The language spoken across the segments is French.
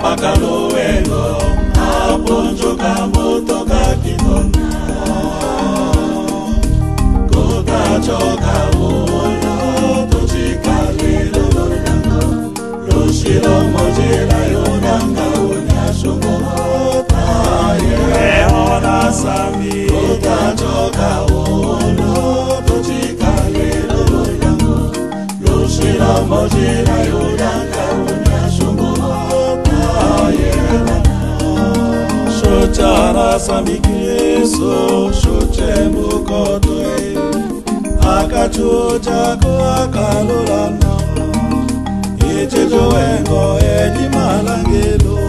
pakaluengo aponjo kamoto kakitona kota choka uno tochikalilo lonango lushilo mojela yonanga unyashungo eona sami kota choka uno tochikalilo lonango lushilo mojela yonanga unyashungo Shochara samikiso shochembu kotoe akachucha kwa kalulana ichijo wengo eji malangelo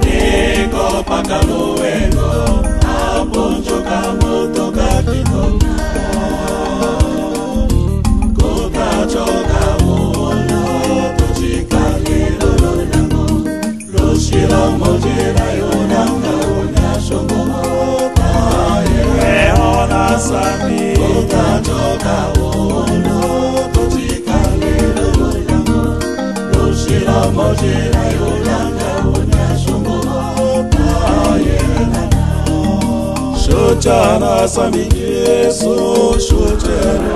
iko pakalu wengo aponjo kamoto kakitona kota choka uno tochikalilo lonango lushilo mojela yonanga unyashongo eona sami kota choka uno tochikalilo lonango lushilo mojela yonanga unyashongo shochana sami yeso shochero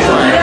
Bye.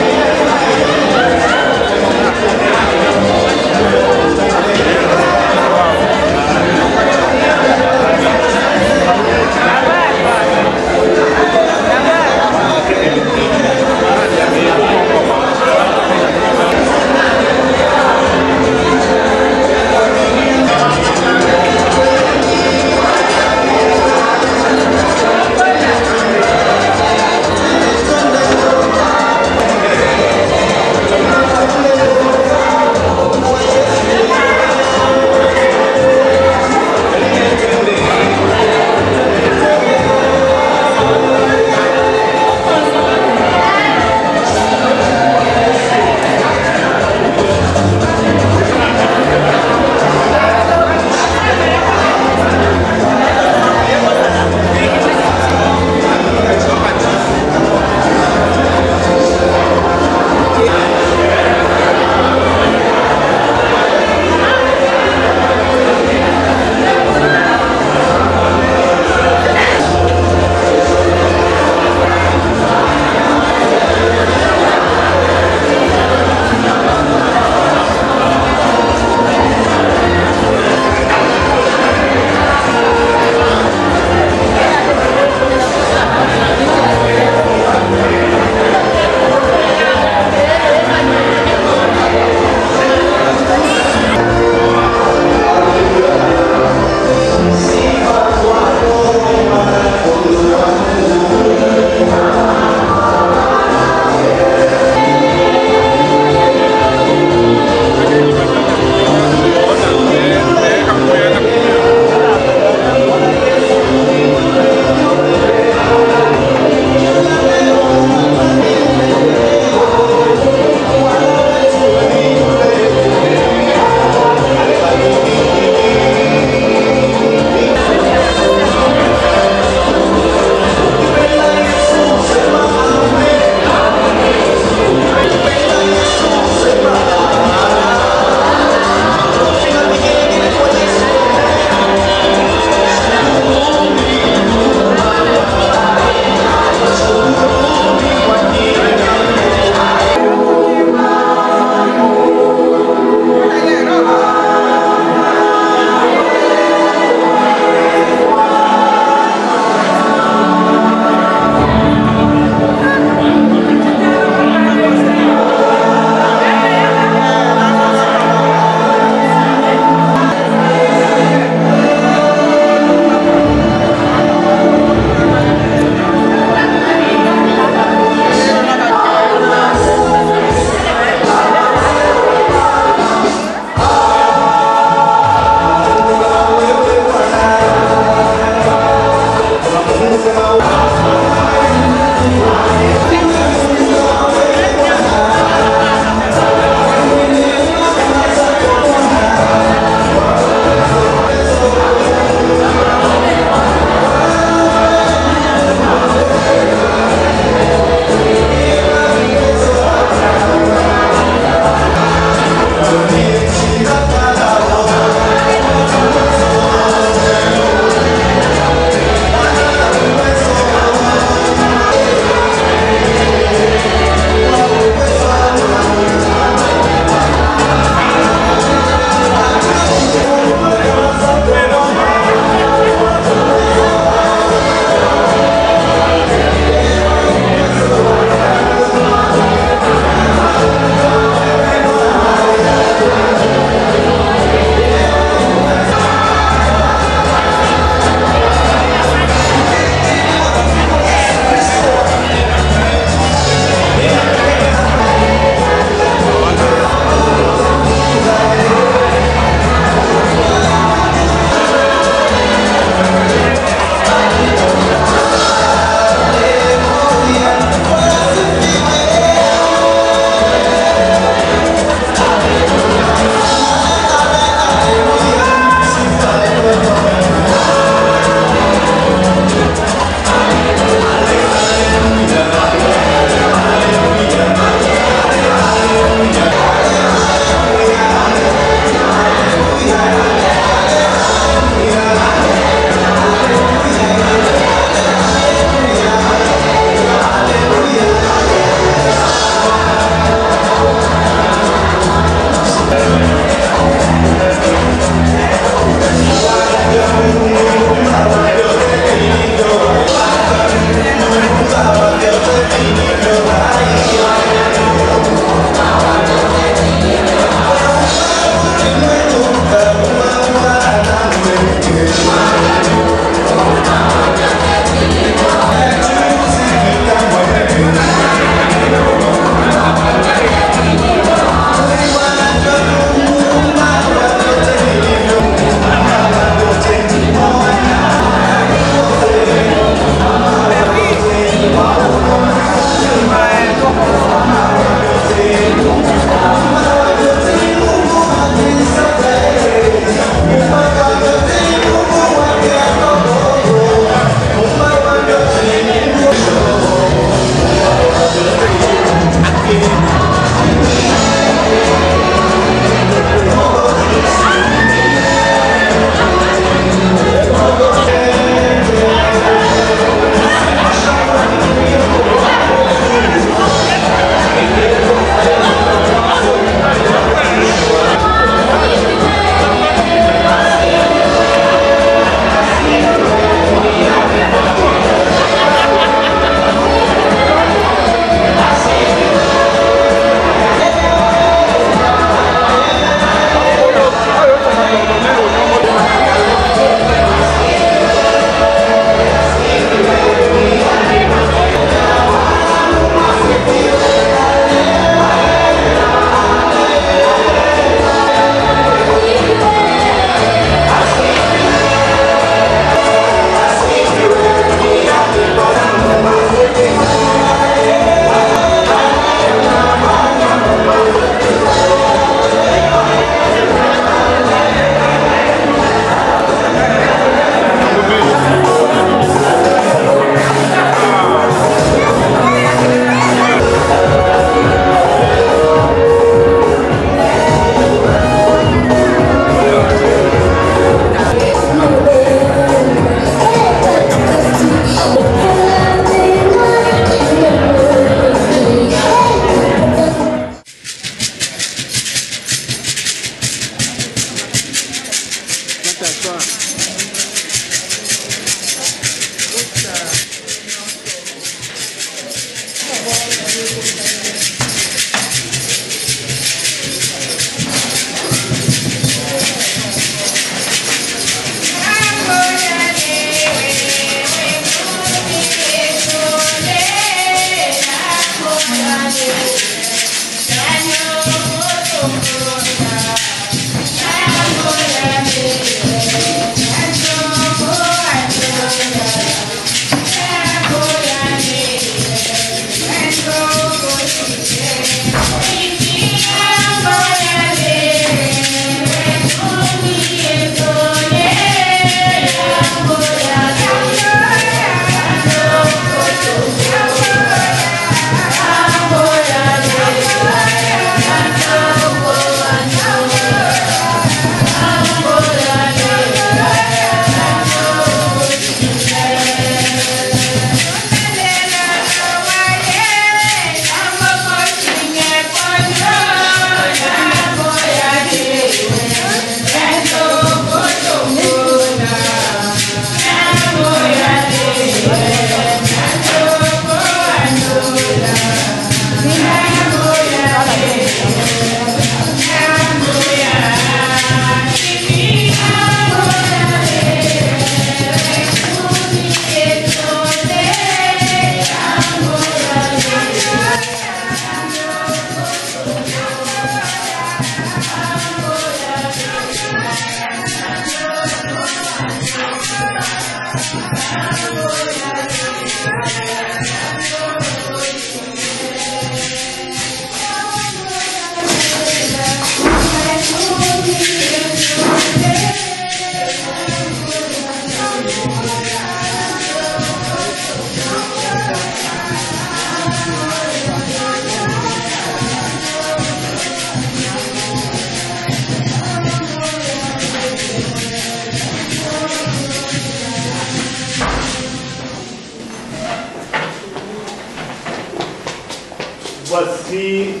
Voici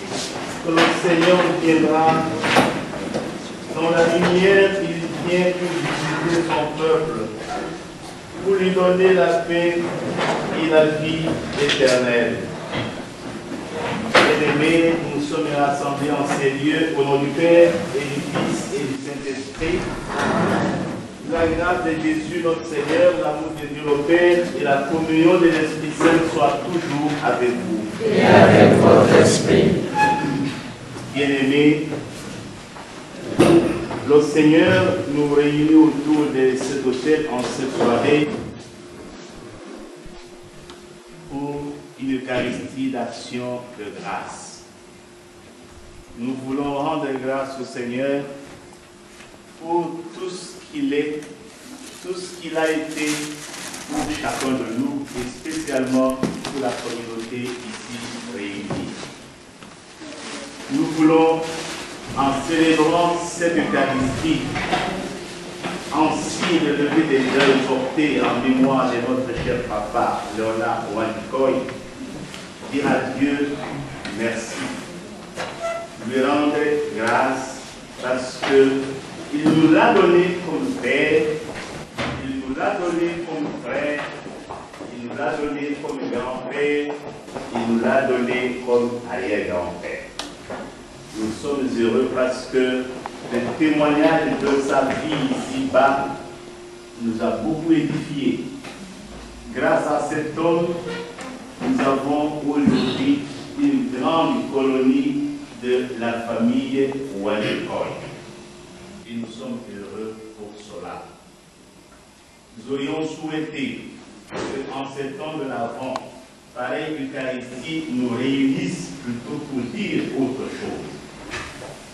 que le Seigneur viendra. Dans la lumière, il vient pour visiter son peuple, pour lui donner la paix et la vie éternelle. Bien-aimés, nous sommes rassemblés en ces lieux au nom du Père et du Fils et du Saint-Esprit. La grâce de Jésus, notre Seigneur, l'amour de Dieu le Père et la communion de l'Esprit Saint soient toujours avec vous. Et avec votre esprit. Bien-aimés, le Seigneur nous réunit autour de cet autel en cette soirée pour une Eucharistie d'action de grâce. Nous voulons rendre grâce au Seigneur pour tout ce qu'il est, tout ce qu'il a été pour chacun de nous et spécialement pour la communauté ici réunie. Nous voulons, en célébrant cette Eucharistie, en signe de lever des deuils portés en mémoire de notre cher papa, Léonard Ouandikoy, dire à Dieu merci. Lui rendre grâce parce qu'il nous l'a donné comme Père, il nous l'a donné comme frère, il nous l'a donné comme grand-père, il nous l'a donné comme arrière-grand-père. Nous sommes heureux parce que le témoignage de sa vie ici-bas nous a beaucoup édifiés. Grâce à cet homme, nous avons aujourd'hui une grande colonie de la famille Ouandikoy. Et nous sommes heureux pour cela. Nous aurions souhaité qu'en ces temps de l'Avent, pareille Eucharistie nous réunisse plutôt pour dire autre chose.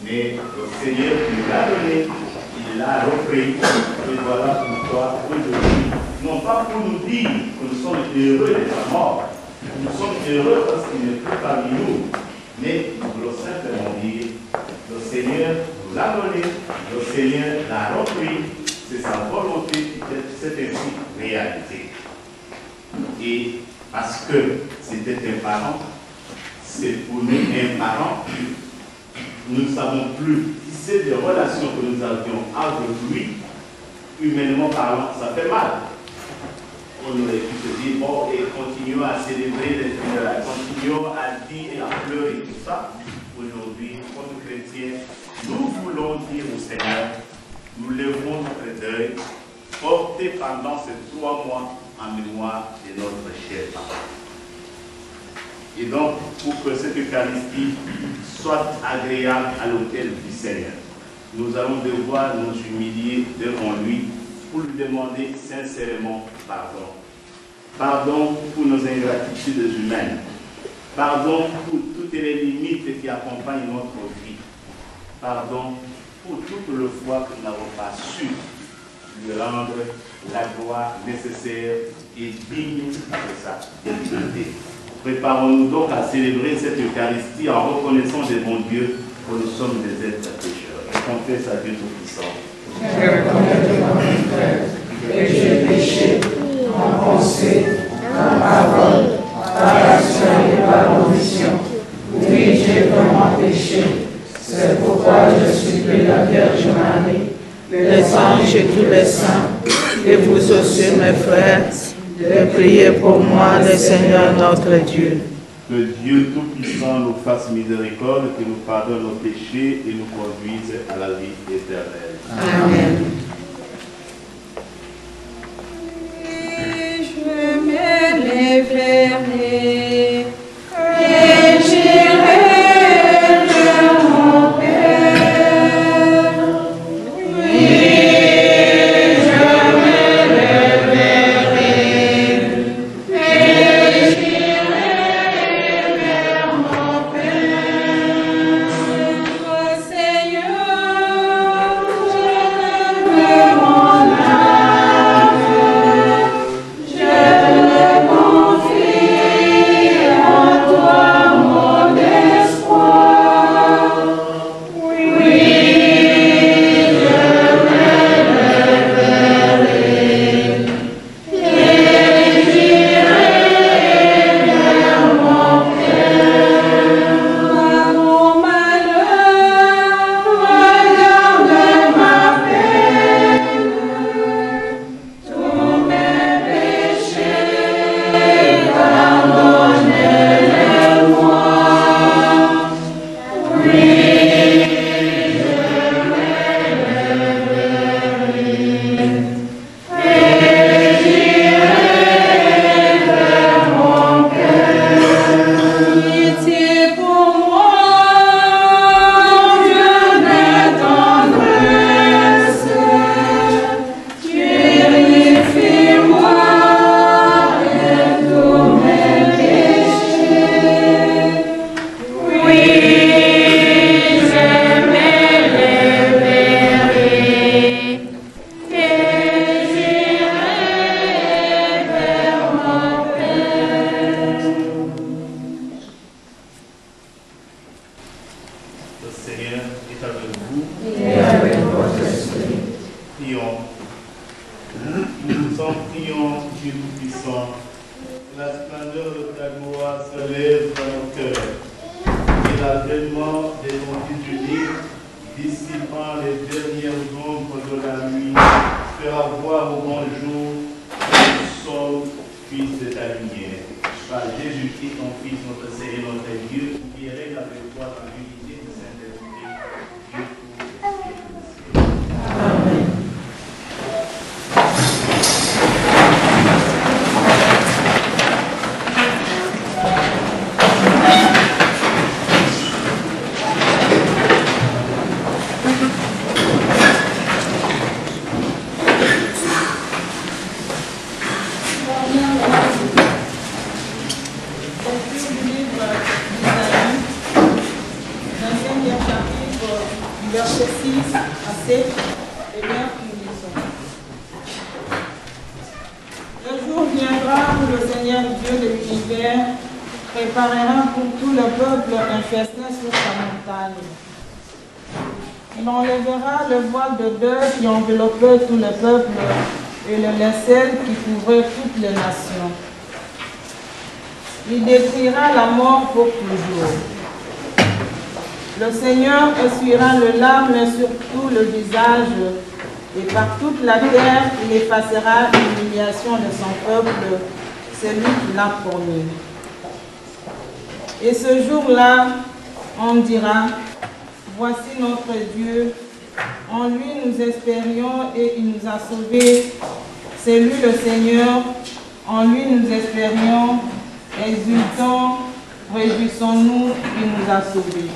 Mais le Seigneur nous l'a donné, il l'a repris, et voilà pourquoi aujourd'hui, non pas pour nous dire que nous sommes heureux d'être morts, nous sommes heureux parce qu'il n'est plus parmi nous, mais nous voulons simplement dire, le Seigneur nous l'a donné, le Seigneur l'a repris, c'est sa volonté qui s'est ainsi réalisée. Et parce que c'était un parent, c'est pour nous un parent, nous ne savons plus tisser des relations que nous avions avec lui, humainement parlant, ça fait mal. On aurait pu se dire, bon, et continuons à célébrer les funérailles, continuons à dire et à pleurer, tout ça. Aujourd'hui, comme chrétiens, nous voulons dire au Seigneur, nous levons notre deuil, porté pendant ces 3 mois en mémoire de notre cher papa. Et donc, pour que cette Eucharistie soit agréable à l'autel du Seigneur, nous allons devoir nous humilier devant lui pour lui demander sincèrement pardon. Pardon pour nos ingratitudes humaines. Pardon pour toutes les limites qui accompagnent notre vie. Pardon pour toutes les fois que nous n'avons pas su lui rendre la gloire nécessaire et digne de sa divinité. Préparons-nous donc à célébrer cette Eucharistie en reconnaissant devant Dieu que nous sommes des êtres pécheurs. Je confesse à Dieu Tout-Puissant. Je reconnais devant mon frère que j'ai péché en pensée, en parole, par action et par omission. Oui, j'ai vraiment péché. C'est pourquoi je supplie la Vierge Marie, les anges et tous les saints, et vous aussi, mes frères, de prier pour moi, le Seigneur notre Dieu. Que Dieu Tout-Puissant nous fasse miséricorde, qu'il nous pardonne nos péchés et nous conduise à la vie éternelle. Amen. Je me lèverai et j'irai vers mon Père. Oui, je me lèverai prions Dieu Tout-Puissant. La splendeur de ta gloire se lève dans nos cœurs. Et l'avènement de ton Fils unique, dissipant les dernières ombres de la nuit, fera voir au grand jour que nous sommes fils de ta lumière. Par Jésus-Christ, ton Fils, notre Seigneur, notre Dieu, qui règne avec toi dans l'unité du Saint-Esprit, Dieu pour et pour les siècles. Amen. Verset 6 à 7, et bien nous lisons. Le jour viendra où le Seigneur Dieu de l'univers préparera pour tout le peuple un festin sur sa montagne. Il enlèvera le voile de deuil qui enveloppait tout le peuple et le linceul qui couvrait toutes les nations. Il détruira la mort pour toujours. Le Seigneur essuiera le larmes sur tout le visage, et par toute la terre, il effacera l'humiliation de son peuple, celui qui l'a promis. Et ce jour-là, on dira, voici notre Dieu, en lui nous espérions et il nous a sauvés. C'est lui le Seigneur, en lui nous espérions, exultons, réjouissons-nous, il nous a sauvés.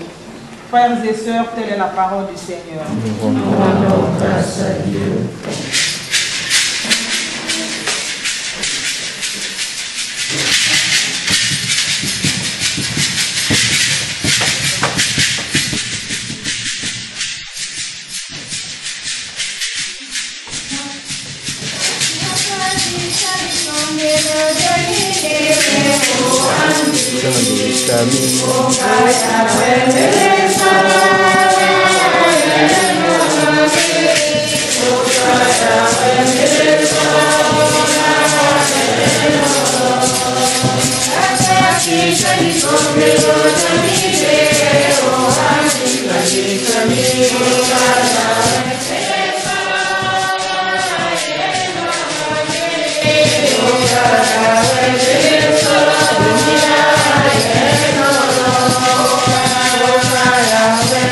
Frères et sœurs, telle est la parole du Seigneur. Nous rendons grâce à Dieu. Amen.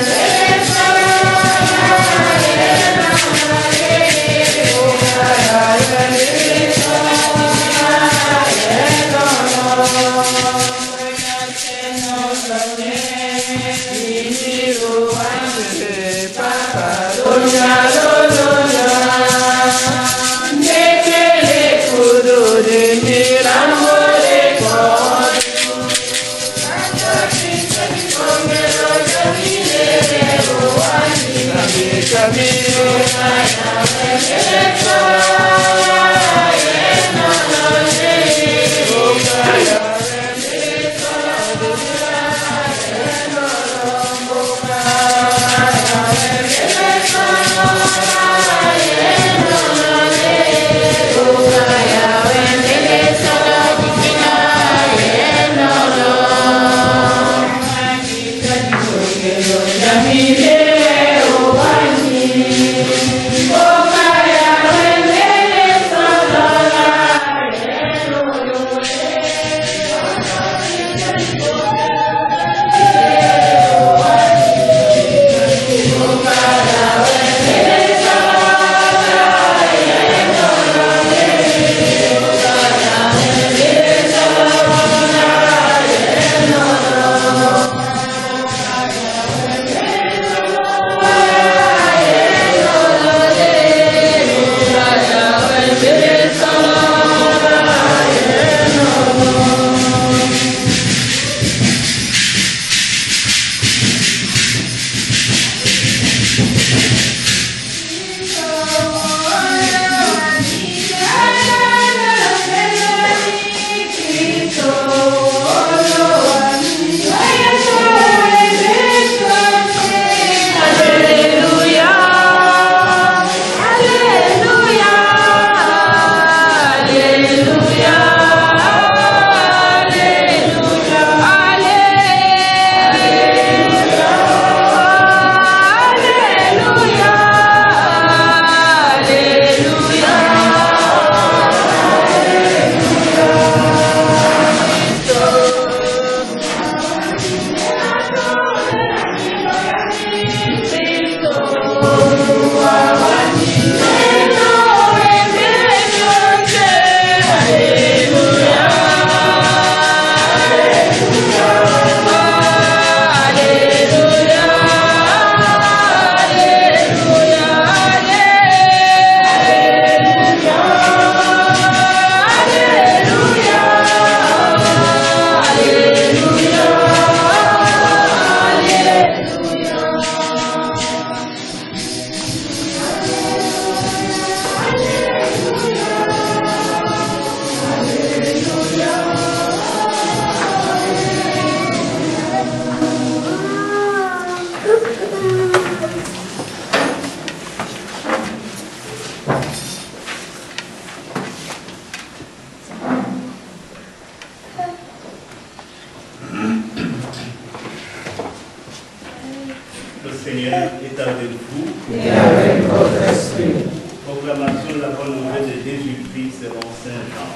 Jésus-Christ selon Saint Jean.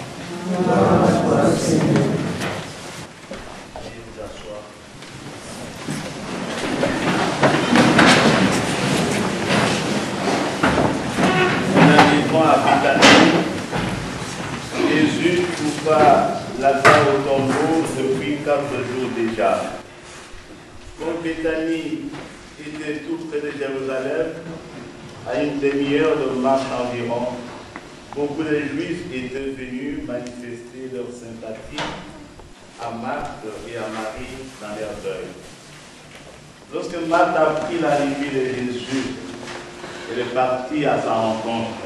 Gloire à toi, Seigneur. Veuillez vous asseoir. Nous arrivons à Béthanie. Jésus trouva Lazare au tombeau depuis 4 jours déjà. Comme Béthanie était tout près de Jérusalem, à une demi-heure de marche environ, beaucoup de Juifs étaient venus manifester leur sympathie à Marthe et à Marie dans leur deuil. Lorsque Marthe apprit l'arrivée de Jésus, elle est partie à sa rencontre.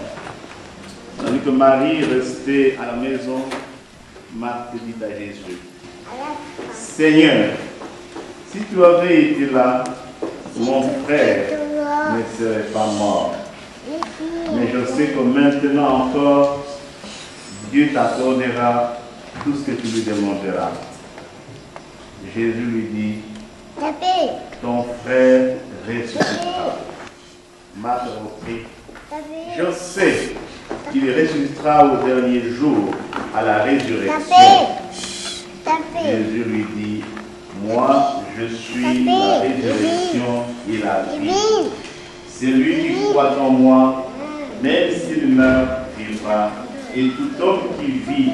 Tandis que Marie restait à la maison, Marthe dit à Jésus, « Seigneur, si tu avais été là, mon frère ne serait pas mort. Mais je sais que maintenant encore, Dieu t'accordera tout ce que tu lui demanderas. » Jésus lui dit, « Ton frère ressuscitera. » Marthe reprit, « Je sais qu'il ressuscitera au dernier jour à la résurrection. » Jésus lui dit, « Moi, je suis la résurrection et la vie. Celui qui croit en moi, même s'il meurt, vivra. Et tout homme qui vit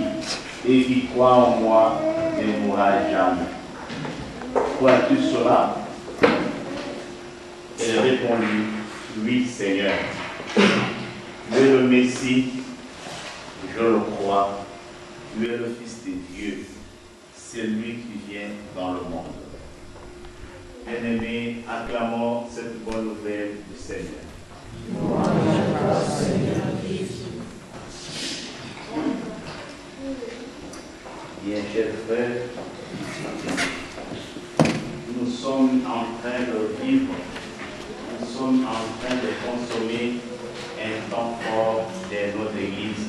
et qui croit en moi ne mourra jamais. Crois-tu cela? » Elle répondit, « Oui, Seigneur. Tu es le Messie, je le crois. Tu es le Fils de Dieu. C'est lui qui vient dans le monde. » Bien-aimés, acclamons cette bonne nouvelle du Seigneur. Bien, chers frères, nous sommes en train de vivre, nous sommes en train de consommer un temps fort de notre Église,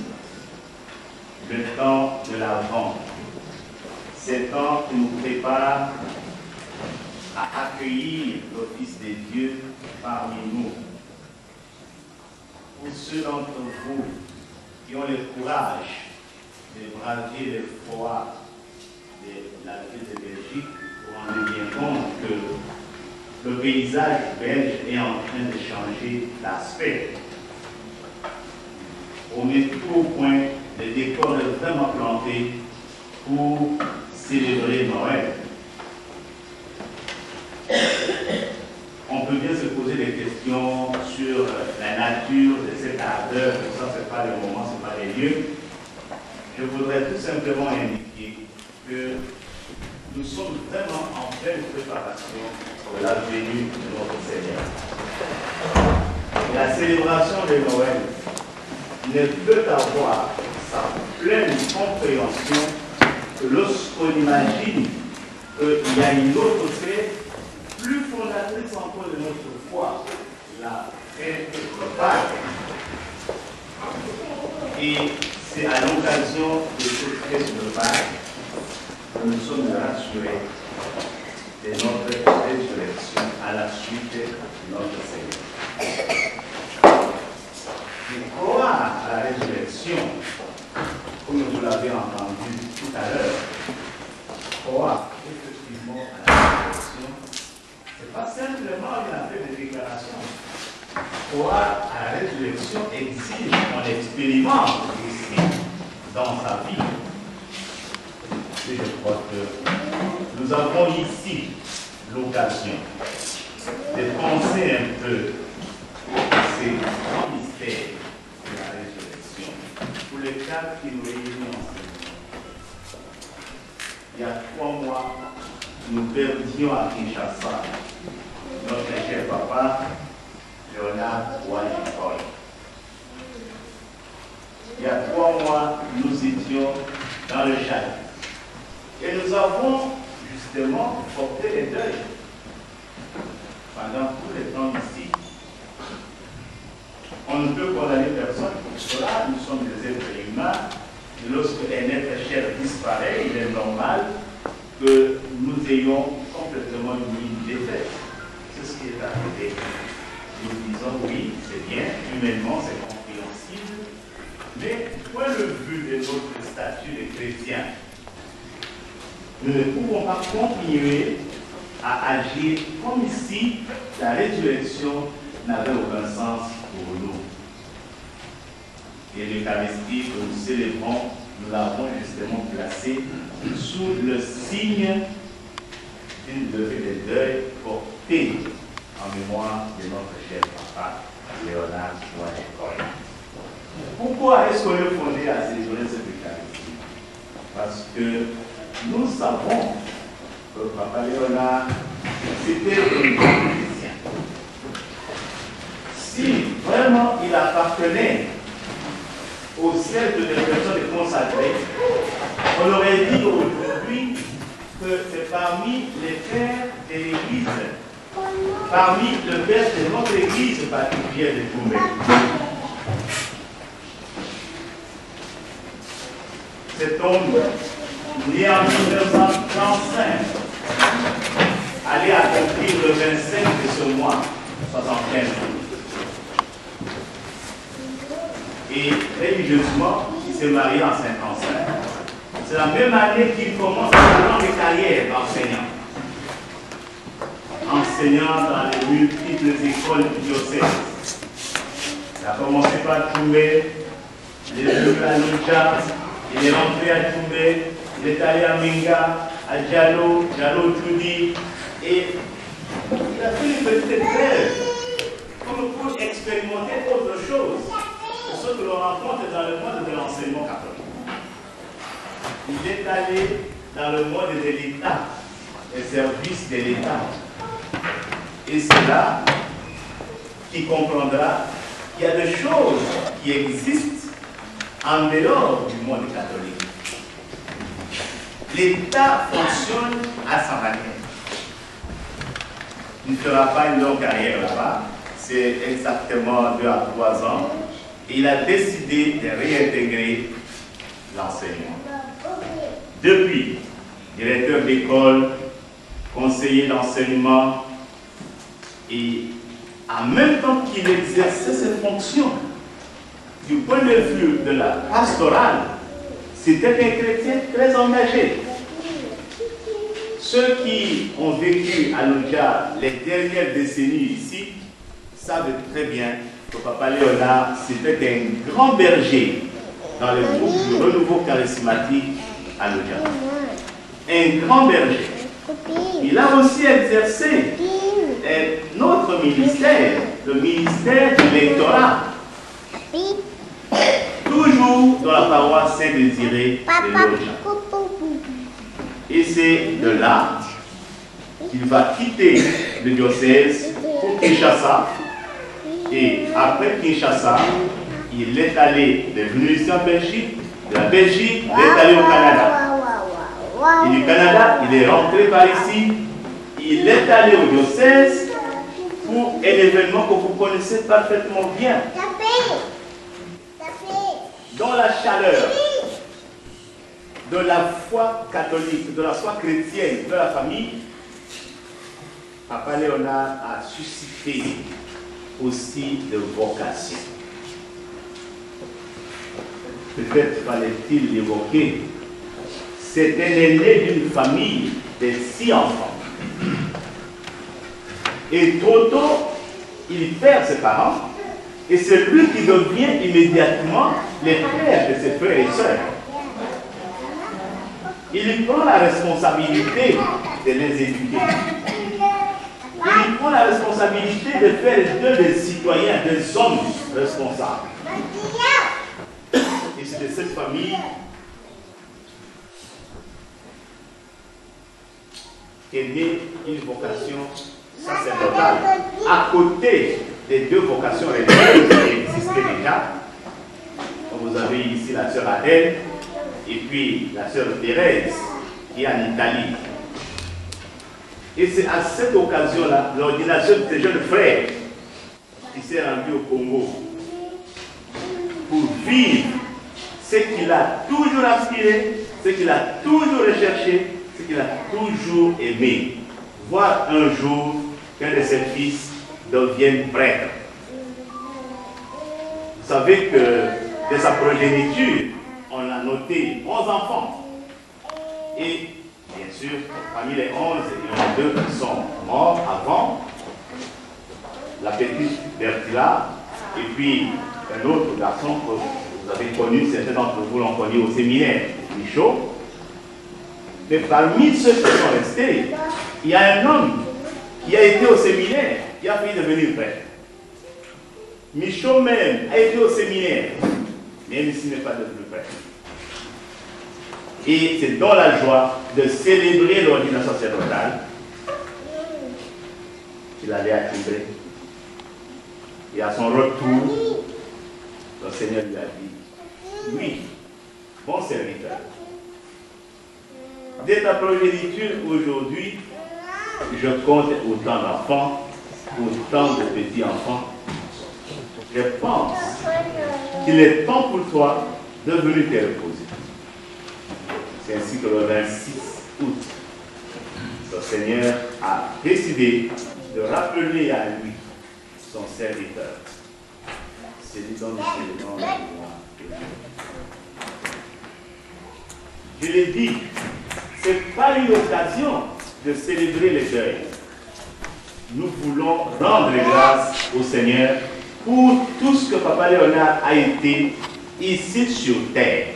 le temps de l'Avent. C'est temps qui nous prépare à accueillir le Fils de Dieu parmi nous. Pour ceux d'entre vous qui ont le courage de braver le froid de la ville de Belgique, vous vous rendez bien compte que le paysage belge est en train de changer d'aspect. On met tout au point, le décor est vraiment planté pour célébrer Noël. On peut bien se poser des questions sur la nature de cette ardeur, ça c'est pas le moment, c'est pas les lieux. Je voudrais tout simplement indiquer que nous sommes vraiment en pleine préparation pour la venue de notre Seigneur. La célébration de Noël ne peut avoir sa pleine compréhension que lorsqu'on imagine qu'il y a une autre fête plus fondatrice encore de notre foi, la fête de Pâques. Et c'est à l'occasion de cette fête de Pâques que nous sommes rassurés de notre résurrection à la suite de notre Seigneur. Et croire à la résurrection, comme vous l'avez entendu tout à l'heure, croire effectivement à la résurrection, ce n'est pas simplement une affaire de déclaration. Croire à la résurrection exige qu'on expérimente ici dans sa vie. Et je crois que nous avons ici l'occasion de penser un peu ces grands mystères de la résurrection pour les cas qui nous réunissent ensemble. Il y a 3 mois, nous perdions à Kinshasa notre cher papa, Léonard Ouattara. Il y a 3 mois, nous étions dans le Tchad. Et nous avons justement porté les deuils pendant tout le temps ici. On ne peut condamner personne pour cela, nous sommes des êtres humains. Lorsque un être cher disparaît, il est normal que nous ayons complètement une ligne défaite. C'est ce qui est arrivé. Nous disons oui, c'est bien, humainement c'est compréhensible, Mais, point de vue de notre statut de chrétien, nous ne pouvons pas continuer à agir comme si la résurrection n'avait aucun sens pour nous. Et l'Eucharistie que nous célébrons, nous l'avons justement placée sous le signe d'une levée de deuil portée en mémoire de notre cher papa, Léonard Noël. Pourquoi est-ce qu'on est fondé à célébrer cette Eucharistie? Parce que nous savons que papa Léonard, c'était un grand chrétien. Si vraiment il appartenait au cercle des personnes consacrées, on aurait dit aujourd'hui que c'est parmi les pères de l'Église, parmi le père de notre Église particulière de Toumé. Cet homme, né en 1935, allait accomplir le 25 de ce mois, 75. Et religieusement, il s'est marié en 55. C'est la même année qu'il commence sa longue carrière d'enseignant. Enseignant dans les multiples écoles du diocèse. Il a commencé par Toumé, il est venu à Lucha, il est rentré à Toumé, il est allé à Minga, à Diallo, Djoudi, et il a fait une petite trêve comme pour expérimenter autre chose que ce que l'on rencontre dans le monde de l'enseignement catholique. Il est allé dans le monde de l'État, les services de l'État. Et c'est là qu'il comprendra qu'il y a des choses qui existent en dehors du monde catholique. L'État fonctionne à sa manière. Il ne fera pas une longue carrière là-bas, c'est exactement 2 à 3 ans. Et il a décidé de réintégrer l'enseignement. Depuis, directeur d'école, conseiller d'enseignement, et en même temps qu'il exerçait ses fonctions, du point de vue de la pastorale, c'était un chrétien très engagé. Ceux qui ont vécu à Lucha les dernières décennies ici savent très bien que papa Léonard, c'était un grand berger dans le groupe du renouveau charismatique à Lucha. Un grand berger. Il a aussi exercé notre ministère, le ministère de l'électorat, toujours dans la paroisse Saint-Désiré de Lucha. Et c'est de là qu'il va quitter le diocèse pour Kinshasa. Et après Kinshasa, il est allé, il est venu ici en Belgique, de la Belgique, il est allé au Canada. Et du Canada, il est rentré par ici, il est allé au diocèse pour un événement que vous connaissez parfaitement bien. Dans la chaleur de la foi catholique, de la foi chrétienne, de la famille, papa Léonard a suscité aussi de vocation. Peut-être fallait-il l'évoquer. C'est un aîné d'une famille de 6 enfants. Et trop tôt, il perd ses parents, et c'est lui qui devient immédiatement le père de ses frères et sœurs. Il prend la responsabilité de les éduquer. Il prend la responsabilité de faire d'eux des citoyens, des hommes responsables. Et c'est de cette famille qu'est née une vocation sacerdotale, à côté des 2 vocations religieuses qui existaient déjà. Vous avez ici la sœur Adèle et puis la sœur Thérèse qui est en Italie. Et c'est à cette occasion-là, l'ordination de ces jeunes frères qui s'est rendu au Congo pour vivre ce qu'il a toujours aspiré, ce qu'il a toujours recherché, ce qu'il a toujours aimé. Voir un jour qu'un de ses fils devienne prêtre. Vous savez que de sa progéniture, on a noté 11 enfants. Et bien sûr, parmi les 11, il y en a 2 qui sont morts avant, la petite Bertilla, et puis un autre garçon que vous avez connu, certains d'entre vous l'ont connu au séminaire, Michaud. Mais parmi ceux qui sont restés, il y a un homme qui a été au séminaire, qui a failli devenir prêtre. Michaud même a été au séminaire, même s'il n'est pas devenu prêtre. Et c'est dans la joie de célébrer l'ordination sacerdotale qu'il allait à Tibré. Et à son retour, le Seigneur lui a dit, oui, bon serviteur, dès ta progéniture aujourd'hui, je compte autant d'enfants, autant de petits-enfants. Je pense qu'il est temps pour toi de venir te reposer. C'est ainsi que le 26 août, le Seigneur a décidé de rappeler à lui son serviteur. C'est lui dont nous célébrons la gloire. Je l'ai dit, ce n'est pas une occasion de célébrer les deuils. Nous voulons rendre grâce au Seigneur pour tout ce que Papa Léonard a été ici sur terre.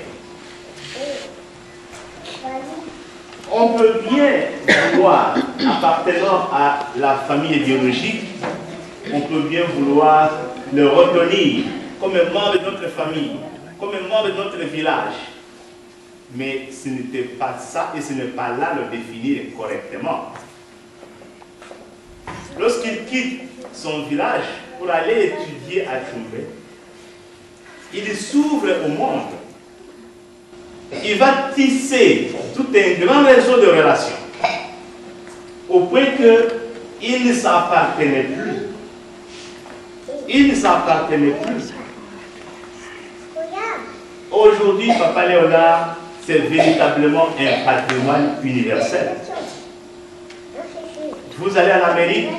On peut bien vouloir, appartenant à la famille biologique, on peut bien vouloir le retenir comme un membre de notre famille, comme un membre de notre village. Mais ce n'était pas ça et ce n'est pas là le définir correctement. Lorsqu'il quitte son village pour aller étudier à Tchoumbé, il s'ouvre au monde. Il va tisser tout un grand réseau de relations, au point qu'il ne s'appartenait plus. Il ne s'appartenait plus. Aujourd'hui, Papa Léonard, c'est véritablement un patrimoine universel. Vous allez en Amérique,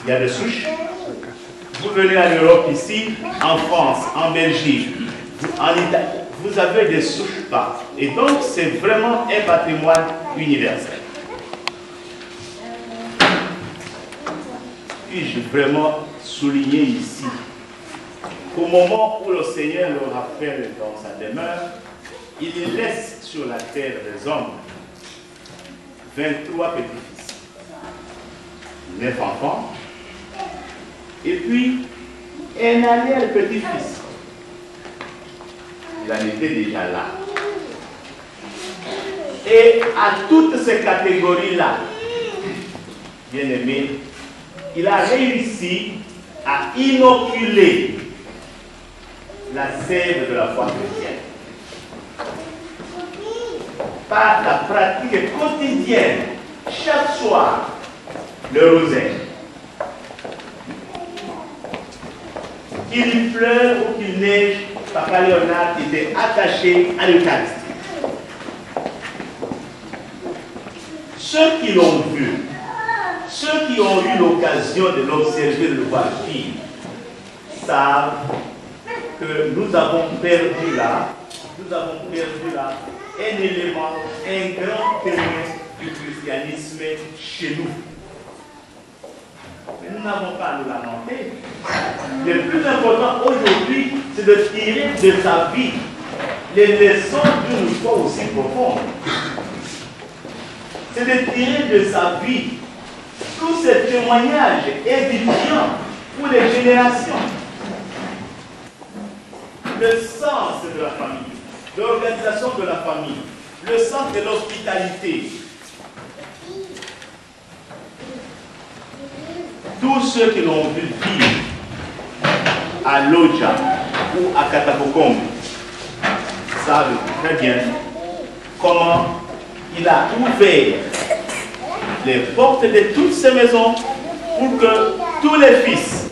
il y a des souches. Vous venez en Europe ici, en France, en Belgique, en Italie, vous avez des souches partout. Et donc, c'est vraiment un patrimoine universel. Puis-je vraiment souligner ici qu'au moment où le Seigneur le rappelle dans sa demeure, il laisse sur la terre des hommes 23 petits-fils, 9 enfants, et puis un arrière petit-fils. Il en était déjà là. Et à toutes ces catégories-là, bien aimé, il a réussi à inoculer la sève de la foi chrétienne par la pratique quotidienne, chaque soir, le rosaire. Qu'il pleuve ou qu'il neige, Papa Léonard était attaché à l'Eucharistie. Ceux qui l'ont vu, ceux qui ont eu l'occasion de l'observer, de le voir vivre, savent que nous avons perdu là un élément, un grand témoin du christianisme chez nous. Mais nous n'avons pas à nous lamenter. Le plus important aujourd'hui, c'est de tirer de sa vie les leçons d'une foi aussi profonde. C'est de tirer de sa vie tous ces témoignages édifiants pour les générations. Le sens de la famille, l'organisation de la famille, le sens de l'hospitalité. Tous ceux qui l'ont vu vivre à Lodja ou à Katabokombe savent très bien comment il a ouvert les portes de toutes ces maisons pour que tous les fils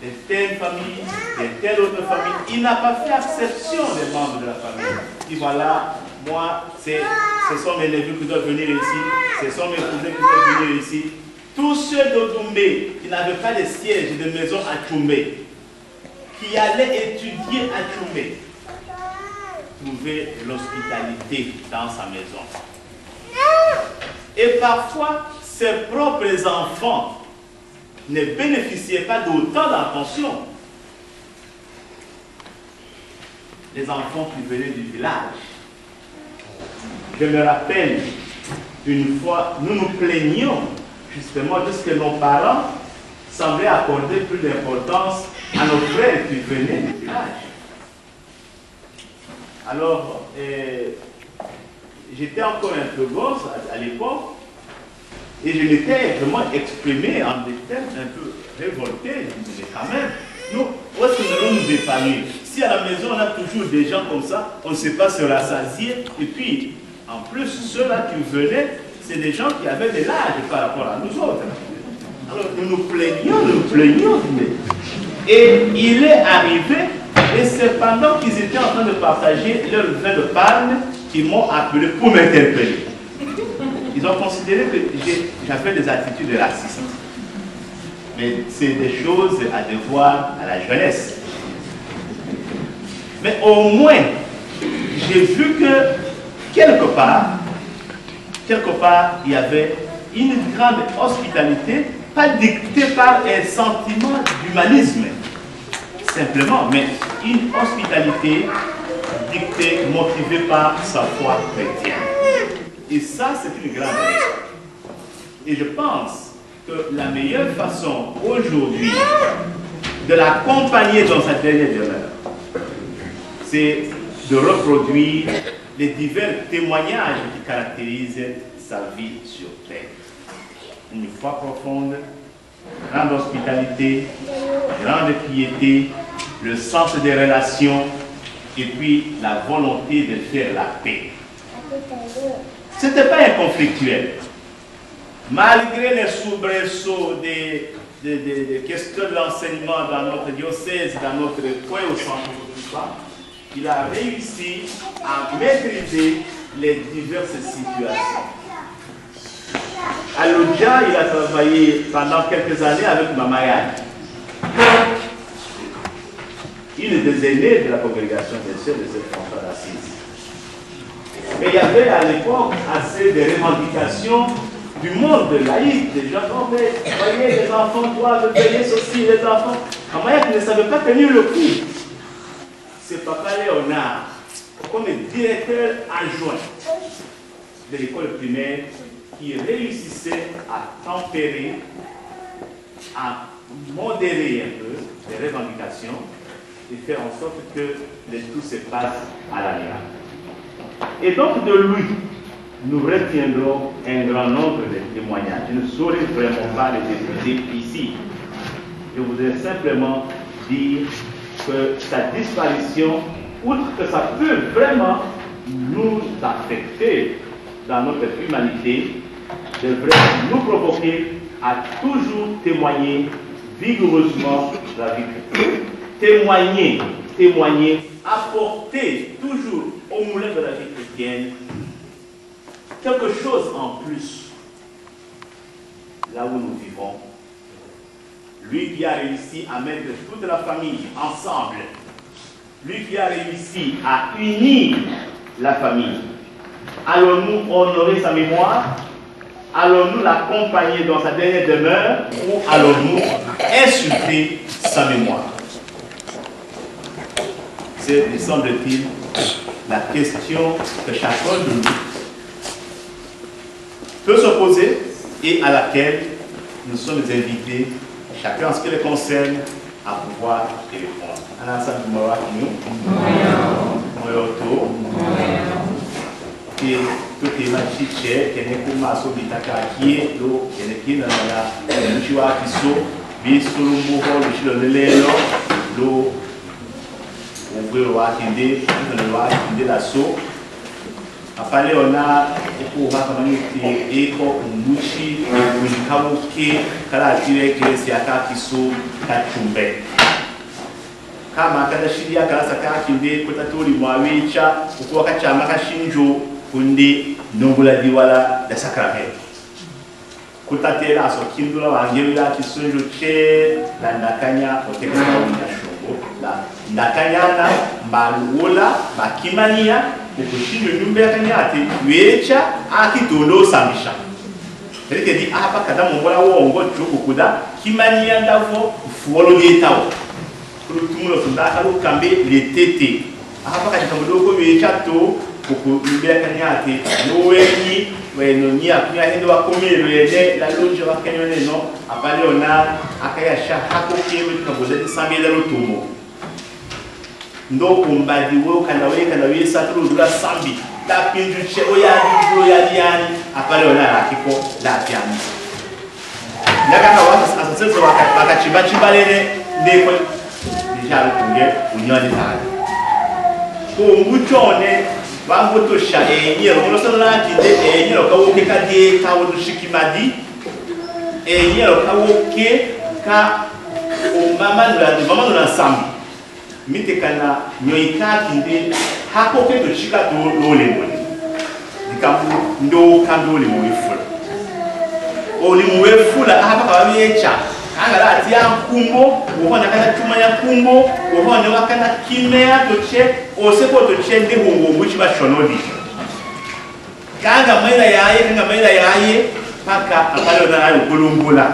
de telle famille, de telle autre famille, il n'a pas fait exception des membres de la famille. Il dit voilà, moi, ce sont mes neveux qui doivent venir ici, ce sont mes cousins qui doivent venir ici. Tous ceux de Doumbé qui n'avaient pas de siège de maison à Doumbé, qui allait étudier à Tchoumé trouvait l'hospitalité dans sa maison. Et parfois, ses propres enfants ne bénéficiaient pas d'autant d'attention. Les enfants qui venaient du village. Je me rappelle, une fois, nous nous plaignions justement de ce que nos parents semblaient accorder plus d'importance à nos frères qui venaient du village. Alors, j'étais encore un peu gosse à l'époque et je m'étais vraiment exprimé en des termes un peu révoltés. Je disais quand même, nous, où est-ce que nous allons nous épanouir? Si à la maison on a toujours des gens comme ça, on ne sait pas se rassasier. Et puis, en plus, ceux-là qui venaient, c'est des gens qui avaient de l'âge par rapport à nous autres. Alors nous nous plaignions. Et il est arrivé, et c'est pendant qu'ils étaient en train de partager leur vin de palme qu'ils m'ont appelé pour m'interpeller. Ils ont considéré que j'avais des attitudes racistes. Mais c'est des choses à devoir à la jeunesse. Mais au moins, j'ai vu que quelque part, il y avait une grande hospitalité, pas dictée par un sentiment d'humanisme, simplement, mais une hospitalité dictée, motivée par sa foi chrétienne. Et ça, c'est une grande raison. Et je pense que la meilleure façon aujourd'hui de l'accompagner dans sa dernière demeure, c'est de reproduire les divers témoignages qui caractérisent sa vie sur terre. Une foi profonde, grande hospitalité, grande piété, le sens des relations et puis la volonté de faire la paix. Ce n'était pas un conflictuel. Malgré les soubresauts des questions de l'enseignement dans notre diocèse, dans notre coin au centre de l'histoire, il a réussi à maîtriser les diverses situations. À Lodja, il a travaillé pendant quelques années avec Mamayane, une des aînés de la congrégation des sœurs de cette François d'Assise. Mais il y avait à l'époque assez de revendications du monde laïque, des gens qui disaient, voyez, les enfants doivent payer ceci, les enfants. Mamayane ne savait pas tenir le coup. C'est Papa Léonard, comme directeur adjoint de l'école primaire, qui réussissait à tempérer, à modérer un peu les revendications et faire en sorte que tout se passe à l'amiable. Et donc de lui, nous retiendrons un grand nombre de témoignages. Je ne saurais vraiment pas les épuiser ici. Je voudrais simplement dire que sa disparition, outre que ça peut vraiment nous affecter dans notre humanité, devrait nous provoquer à toujours témoigner vigoureusement de la vie chrétienne. Témoigner, apporter toujours au moulin de la vie chrétienne quelque chose en plus là où nous vivons. Lui qui a réussi à mettre toute la famille ensemble, lui qui a réussi à unir la famille, allons-nous honorer sa mémoire? Allons-nous l'accompagner dans sa dernière demeure ou allons-nous insulter sa mémoire? C'est, me semble-t-il, la question que chacun de nous peut se poser et à laquelle nous sommes invités, chacun en ce qui le concerne, à pouvoir y répondre. Et tout est machiché, qui est comme maso bitaka qui est l'eau, qui est qui n'a pas le choix qui sont, bien sûr le mouvement de chilo lelo, l'eau, on veut le voir qui est, le voir qui est la so. Après on a pour voir comment il est éco, mouchi, une kabuki, kalatire qui est si à qui sont kachumbe. Kama kada shiria kala saka qui est peut-être tout le mois wicha, ou quoi kachama kashinjo. Kundi nungula diwala da Sacramento. Kutatela so kindula wangelula kisunjo che landakanya otekana unyashongo. ndakanyana mbalula bakimania ukushinda nyumba ya kanyati wecha akitondo samisha reke di apa kada mumbola wongo chukukuda kimania ndavo fuolo yetawo kulutumulo tundaka lukambe letete apa kada kamudoko wecha to nyumba ya kanyati noweni wenonia kunya hendo wakomero yede la loje wakenyo apaliona akayasha hako kewe kabodeti sambela lutumo ndo kumbadi wo kana we satru dula sambi la pinju che oya diani apaliona akiko la piano ndakana wasa asasezo bakachimba lene ndeko dijalo kunge unyani tani ko muchone bango to sha enyero ngono sona kide enyero kawoke kadie kawodo shikimadi enyero kawoke ka o mama nula sambi mite kana nyoika kinde hako ke to chika to lole moni dikambu ndo kando le mwefula oli mwefula hapa kwa yecha angala atia kumbo uhona kana chuma ya kumbo uhona wakana kimea toche oseko toche ndi hungo muchi bashonodi kanga maila yaye paka apalo na ayo kulungula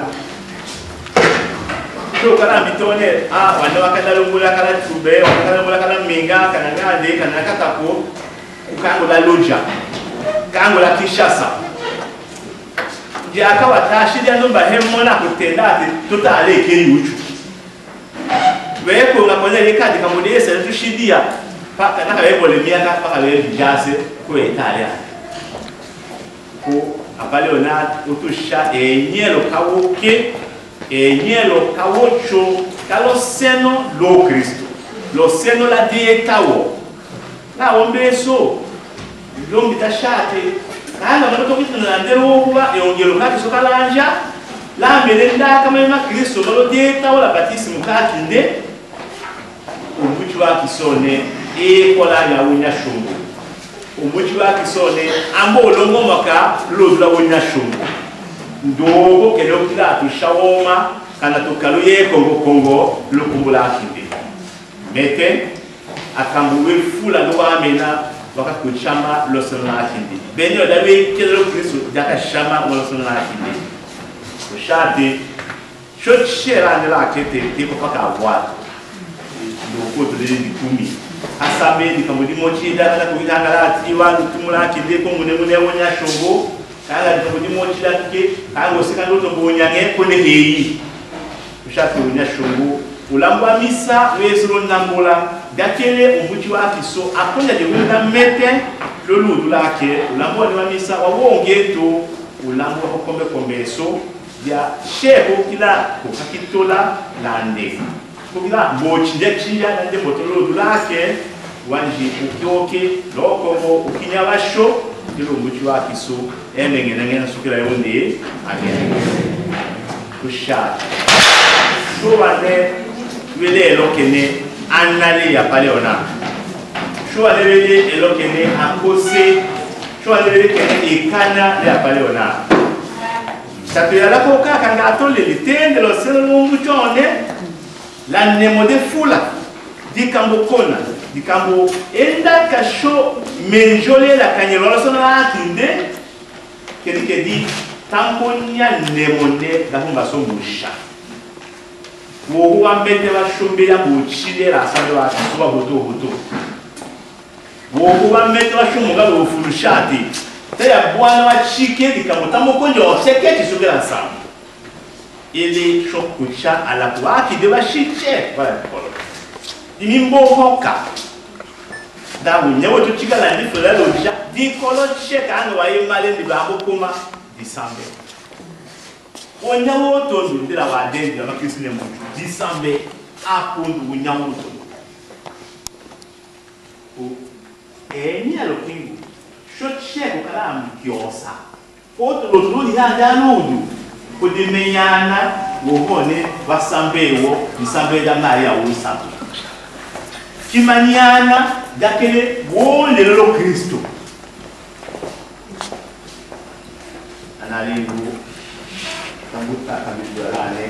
to kana mitone wanda wakana lungula kana tube wakana lungula kana minga kana ngade kana katako ukango la loja kango la Kishasa jaka watashi ya nomba hemona kutenda ati tutale keri uchu weko ngakoze rekadi kamudese tushidia paka naka weko le miaka paka le bijase ko Italia ko apale ona utusha enyelo kawocho kalo seno lo Kristo lo seno la dietawo na ombeso lombi tashate kanga matoto kitu na ndero kuba eongelo kati sokalanja la melenda kama ema Kristo malo dieta wala baptisme kati nde umuchi wa kisone kola ya wonya shumbu umuchi wa kisone ambo olongo maka lodula wonya shumbu ndogo kelo kila tushawoma kana tukaluye kongo lokumbula kinde mete akambuwe fula ndo amena wakakuchama losona kindi benyo dawe kelo Kristo dakashama losona kindi ushati shochera ndela kete tipo paka avwa ndo ko de kumi asabe nikamudi mochida kana kuitangala atiwa tumula kindi ko mune wonya shongo kala nikamudi mochida ke kango sikando to bonyange ko ne heyi ushati wonya shongo ulambwa misa wesuro ndambola dakele umuchi wa kiso akonya de wenda mete loludu lake ulambwa ni wa misa wawonge to ulambwa kombe so ya shebo kila kokakitola lande kokila mochinja chinja nande motolo lake wanji ukyoke lokomo ukinyabasho ndilo umuchi wa kiso ngena sukira yonde agene kushata so wande wele elokene anale ya paleona so wele elokene akose so wele kene ikana ya paleona sapira la koka kanga atole litende lo selo lungu chone la nemo de fula dikambo kona dikambo enda kasho menjole la kanyelo sona la tinde kelike di tamponya nemone da hunga sombusha wo ambete ba shombe ya buchile la sando wa kuba hoto wo ambete ba shomunga lo furushati ya bwana wa chike dikamotamo konjo seketi sugera sam ili shokucha ala kwaki de bashiche wala polo dimimbo hoka da munyewo to chigala ndi fela loja di kolo cheka anga wa imale ndi bambo kuma disambe onyawo to ndira wa dendi na kisine mu disambe apundu unyawo to o alo kingu shocheko kala mkiosa otro lodi handa nudu kudimenyana wohone basambewo bisambe da Maria usato kimanyana dakele wole lo Kristo analingu tambuta kabidorane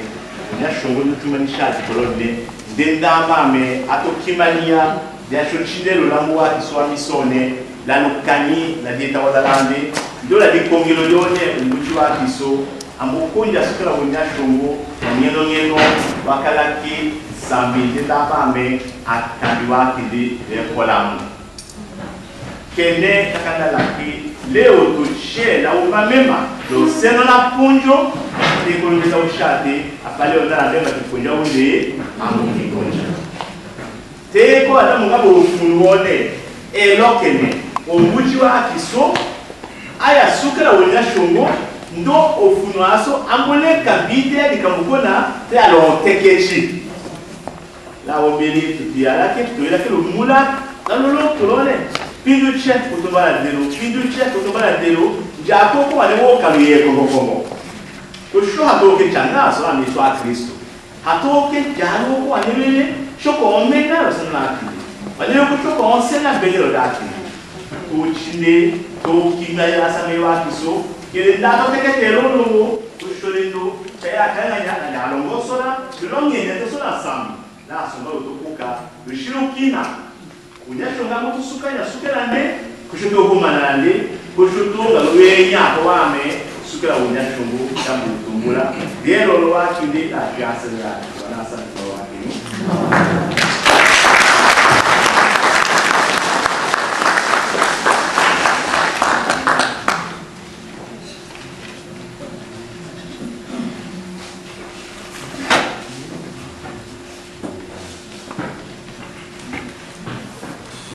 ya shongo tumanisha kolone dendamba me atokimania dia chochinde lo lamua kiswami sone la nokani la dieta wadalande ndo la dikongelo yone mbuchiwa kiso amukunja sukala wonya shongo ngeno wakalaki sambi dendamba me akabiwa kidi kolamu kene kakanda laki leo tuche la umamema lo seno la punjo nikoleza ushate apale ondala ndema kipunja unde amukikonja teko adamu ngabo ufuluone elokene ombuji wa kiso aya sukala wonya shongo ndo ofuno aso ambole kabide likamukona te alotekechi la obeli tudiala ke tuila ke lumula la lolo tolone pindu che kutobala dero jako ko ale wo kaluye ko kusho hatoke changa so ani so a Kristo hatoke jalo ko anele shoko omena lo sana akili wale ko shoko onsena belo dati uchine to kinga ya samewa kiso kile ndato teke telolo kushorendo ya kana ya longo sona longe ne to sona sami la sona utokuka bishirukina unyashonga mo tusukanya sukerande kushoto kumanande kushoto ngalwenya ko wame sukera unyashongo tamu tumbula diero lo wakinde la kiasa ya wanasa kwa wakini